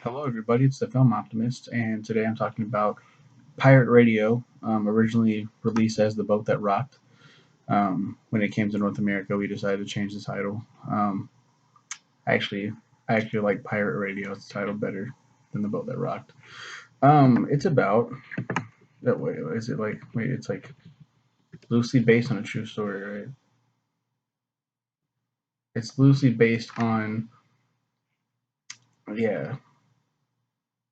Hello, everybody. It's the Film Optimist, and today I'm talking about pirate radio. Originally released as The Boat That Rocked. When it came to North America, we decided to change the title. Actually, I actually like pirate radio as the title better than The Boat That Rocked. It's about wait, is it like wait? It's like loosely based on a true story, right? It's loosely based on yeah.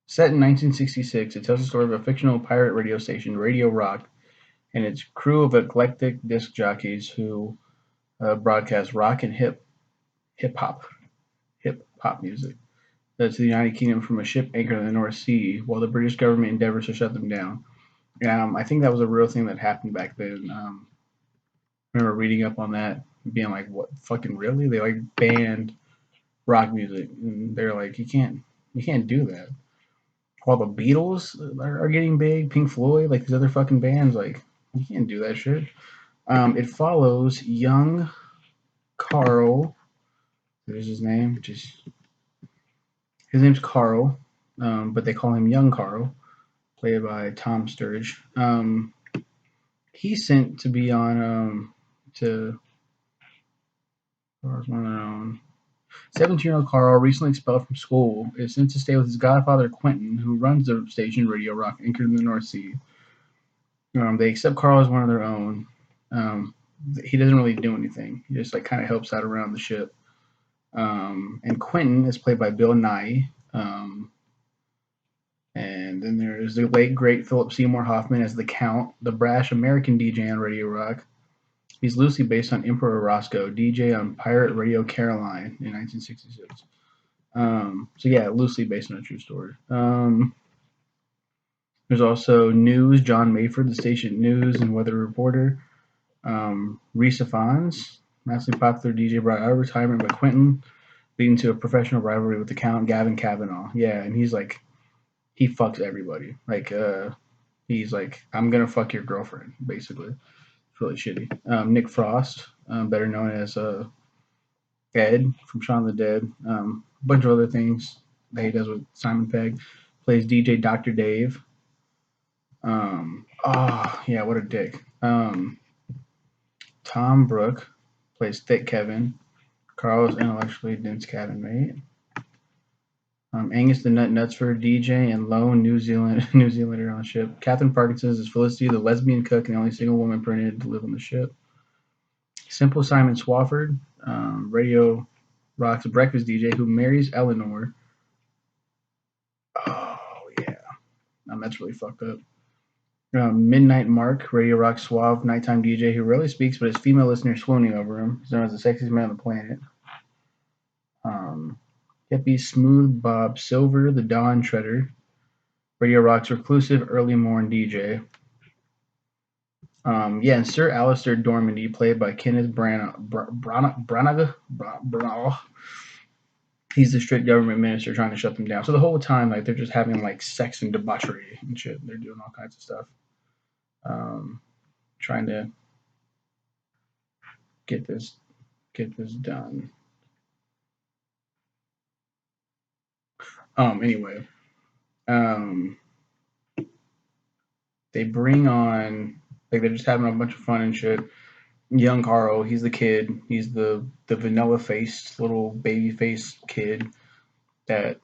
Set in 1966, it tells the story of a fictional pirate radio station, Radio Rock, and its crew of eclectic disc jockeys who broadcast rock and hip hop hip hop music to the United Kingdom from a ship anchored in the North Sea, while the British government endeavors to shut them down. I think that was a real thing that happened back then. I remember reading up on that, being like, "What fucking really?" They like banned rock music, and they're like, you can't do that." While the Beatles are getting big, Pink Floyd, like these other fucking bands, like you can't do that shit. It follows young Carl. There's his name. Just his name's Carl, but they call him Young Carl, played by Tom Sturridge. He's sent to be on to or one of their own. 17-year-old Carl, recently expelled from school, is sent to stay with his godfather Quentin, who runs the station Radio Rock, anchored in the North Sea. They accept Carl as one of their own. Um, he doesn't really do anything. He just like kind of helps out around the ship. And Quentin is played by Bill Nye. And then there's the late great Philip Seymour Hoffman as the Count, the brash American DJ on Radio Rock. He's loosely based on Emperor Roscoe, DJ on Pirate Radio Caroline in 1966. So yeah, loosely based on a true story. There's also News, John Mayford, the station news and weather reporter. Risa Fons, massively popular DJ, brought out of retirement by Quentin, leading to a professional rivalry with the Count, Gavin Kavanaugh. Yeah, and he's like, he fucks everybody. He's like, I'm gonna fuck your girlfriend, basically. It's really shitty. Nick Frost, better known as Ed from Shaun of the Dead. A bunch of other things that he does with Simon Pegg. Plays DJ Dr. Dave. Oh, yeah, what a dick. Tom Brook plays Thick Kevin. Carl's intellectually dense cabin mate. Angus the Nut Nutsford, DJ and lone New Zealander on the ship. Catherine Parkinson is Felicity, the lesbian cook and the only single woman permitted to live on the ship. Simple Simon Swafford, Radio Rock's breakfast DJ, who marries Eleanor. Oh yeah, that's really fucked up. Midnight Mark, Radio Rock suave nighttime DJ who rarely speaks, but his female listeners swooning over him. He's known as the sexiest man on the planet. Hippie Smooth Bob Silver, the Dawn Shredder, Radio Rock's reclusive early morn DJ. And Sir Alistair Dormandy, played by Kenneth Branagh. He's the strict government minister trying to shut them down. So the whole time, like they're just having like sex and debauchery and shit. They're doing all kinds of stuff, trying to get this done. Anyway, um, they bring on like they're just having a bunch of fun and shit. Young Carl, he's the kid. He's the vanilla faced little baby faced kid that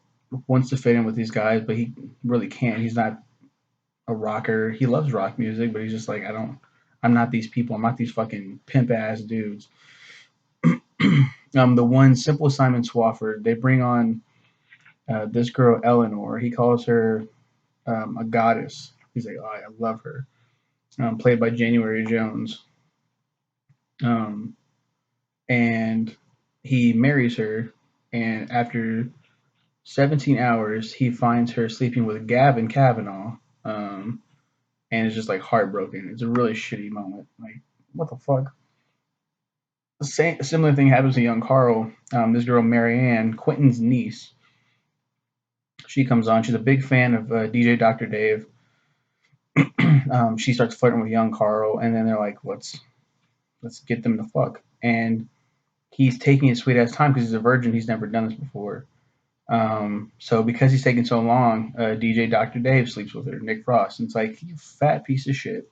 wants to fit in with these guys, but he really can't. He's not a rocker. He loves rock music, but he's just like, I'm not these people. I'm not these fucking pimp ass dudes. The one Simple Simon Swafford, they bring on this girl Eleanor. He calls her a goddess. He's like, oh, I love her. Played by January Jones. And he marries her, and after 17 hours, he finds her sleeping with Gavin Kavanaugh, and it's just like heartbroken. It's a really shitty moment. Like, what the fuck? A similar thing happens to young Carl. This girl, Marianne, Quentin's niece, she comes on. She's a big fan of DJ Dr. Dave. She starts flirting with young Carl, and then they're like, let's get them to fuck. And he's taking his sweet ass time because he's a virgin. He's never done this before. So because he's taking so long, DJ Dr. Dave sleeps with her, Nick Frost. And it's like, you fat piece of shit.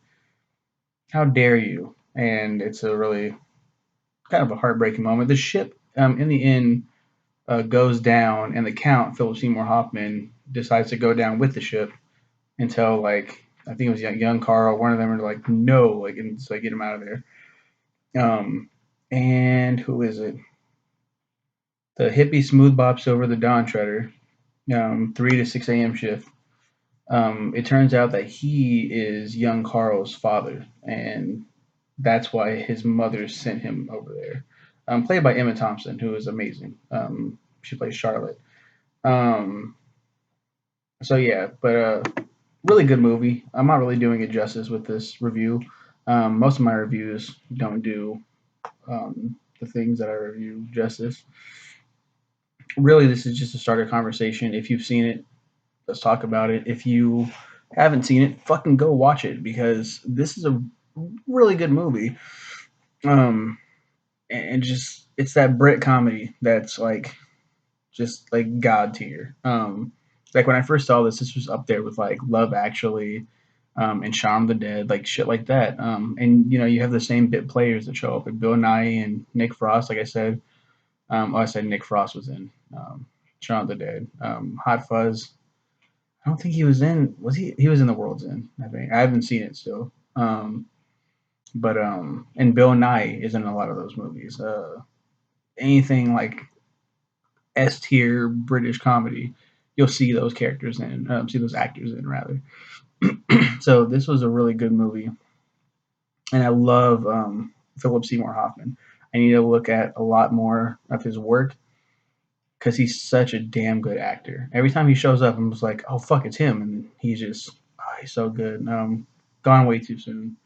How dare you? And it's a really kind of a heartbreaking moment. The ship, in the end, goes down, and the Count, Philip Seymour Hoffman, decides to go down with the ship until, like, I think it was young Carl, one of them are like, no, like, and so I get him out of there. Um, and who is it? The hippie smooth Bob Silver, the Dawn Treader, 3 to 6 a.m. shift. It turns out that he is young Carl's father, and that's why his mother sent him over there. Played by Emma Thompson, who is amazing. She plays Charlotte. Um, so yeah, but really good movie. I'm not really doing it justice with this review. Most of my reviews don't do the things that I review justice. Really, this is just to start a conversation. If you've seen it, let's talk about it. If you haven't seen it, fucking go watch it because this is a really good movie. Um, and just it's that Brit comedy that's like just like god tier. Like when I first saw this was up there with like Love Actually, and Shaun of the Dead, like shit like that. And you know you have the same bit players that show up, like Bill Nye and Nick Frost. Like I said, I said Nick Frost was in Shaun of the Dead. Hot Fuzz. I don't think he was in. Was he? He was in The World's End. I think I haven't seen it still. But and Bill Nye is in a lot of those movies. Anything like S tier British comedy, you'll see those characters in, see those actors in rather. So this was a really good movie, and I love Philip Seymour Hoffman. I need to look at a lot more of his work because he's such a damn good actor. Every time he shows up, I'm just like, oh fuck, it's him, and he's just he's so good. Gone way too soon.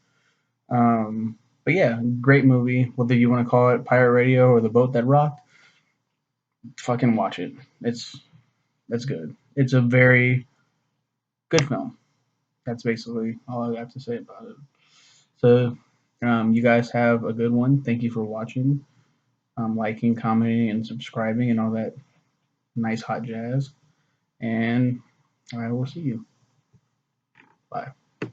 But yeah, great movie. Whether you want to call it Pirate Radio or The Boat That Rocked, fucking watch it. That's good. It's a very good film. That's basically all I have to say about it. So, you guys have a good one. Thank you for watching, liking, commenting, and subscribing, and all that nice hot jazz. And I will see you. Bye.